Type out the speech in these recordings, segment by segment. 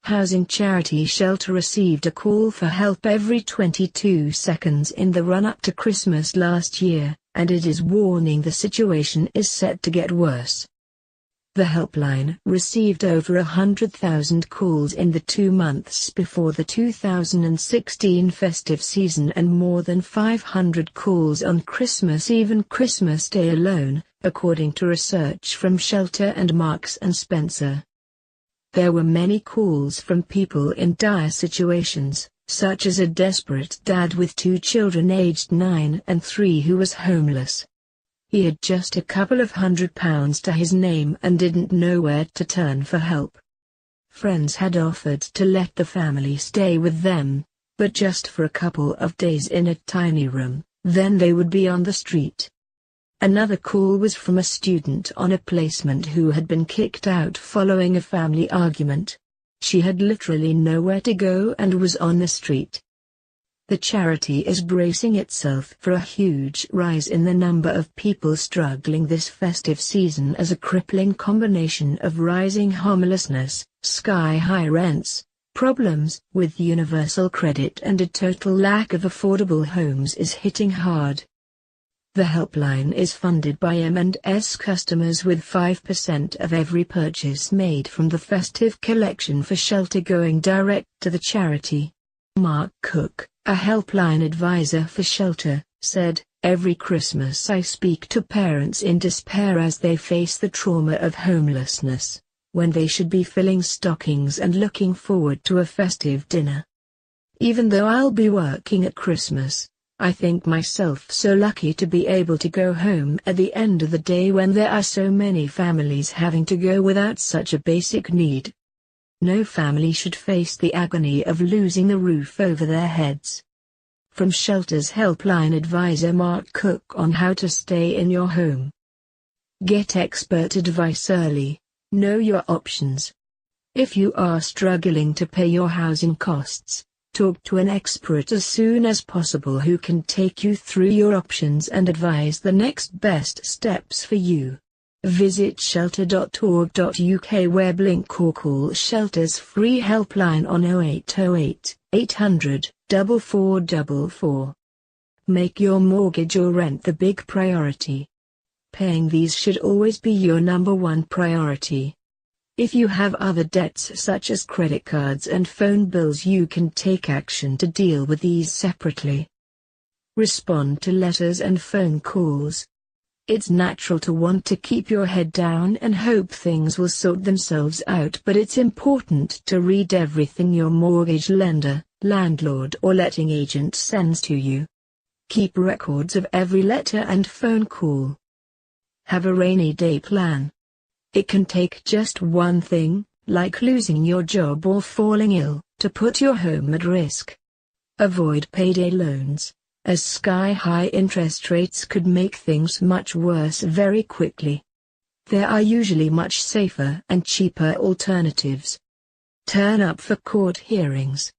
housing charity Shelter received a call for help every 22 seconds in the run-up to Christmas last year, and it is warning the situation is set to get worse. The helpline received over 100,000 calls in the 2 months before the 2016 festive season and more than 500 calls on Christmas Eve and Christmas Day alone, according to research from Shelter and Marks & Spencer. There were many calls from people in dire situations, such as a desperate dad with 2 children aged 9 and 3 who was homeless. He had just a couple of £100 to his name and didn't know where to turn for help. Friends had offered to let the family stay with them, but just for a couple of days in a tiny room, then they would be on the street. Another call was from a student on a placement who had been kicked out following a family argument. She had literally nowhere to go and was on the street. The charity is bracing itself for a huge rise in the number of people struggling this festive season as a crippling combination of rising homelessness, sky-high rents, problems with universal credit and a total lack of affordable homes is hitting hard. The helpline is funded by M&S customers with 5% of every purchase made from the festive collection for Shelter going direct to the charity. Mark Cook, a helpline advisor for Shelter, said, "Every Christmas I speak to parents in despair as they face the trauma of homelessness, when they should be filling stockings and looking forward to a festive dinner. Even though I'll be working at Christmas, I think myself so lucky to be able to go home at the end of the day when there are so many families having to go without such a basic need. No family should face the agony of losing the roof over their heads." From Shelter's helpline advisor Mark Cook on how to stay in your home. Get expert advice early. Know your options. If you are struggling to pay your housing costs, talk to an expert as soon as possible who can take you through your options and advise the next best steps for you. Visit shelter.org.uk web link or call Shelter's free helpline on 0808 800 4444. Make your mortgage or rent the big priority. Paying these should always be your number one priority. If you have other debts such as credit cards and phone bills, you can take action to deal with these separately. Respond to letters and phone calls. It's natural to want to keep your head down and hope things will sort themselves out, but it's important to read everything your mortgage lender, landlord or letting agent sends to you. Keep records of every letter and phone call. Have a rainy day plan. It can take just one thing, like losing your job or falling ill, to put your home at risk. Avoid payday loans, as sky-high interest rates could make things much worse very quickly. There are usually much safer and cheaper alternatives. Turn up for court hearings.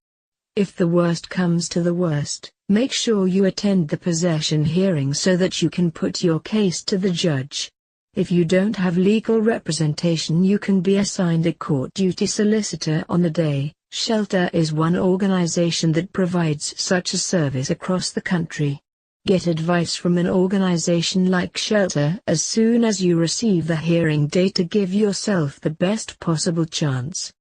If the worst comes to the worst, make sure you attend the possession hearing so that you can put your case to the judge. If you don't have legal representation, you can be assigned a court duty solicitor on the day. Shelter is one organization that provides such a service across the country. Get advice from an organization like Shelter as soon as you receive the hearing date to give yourself the best possible chance.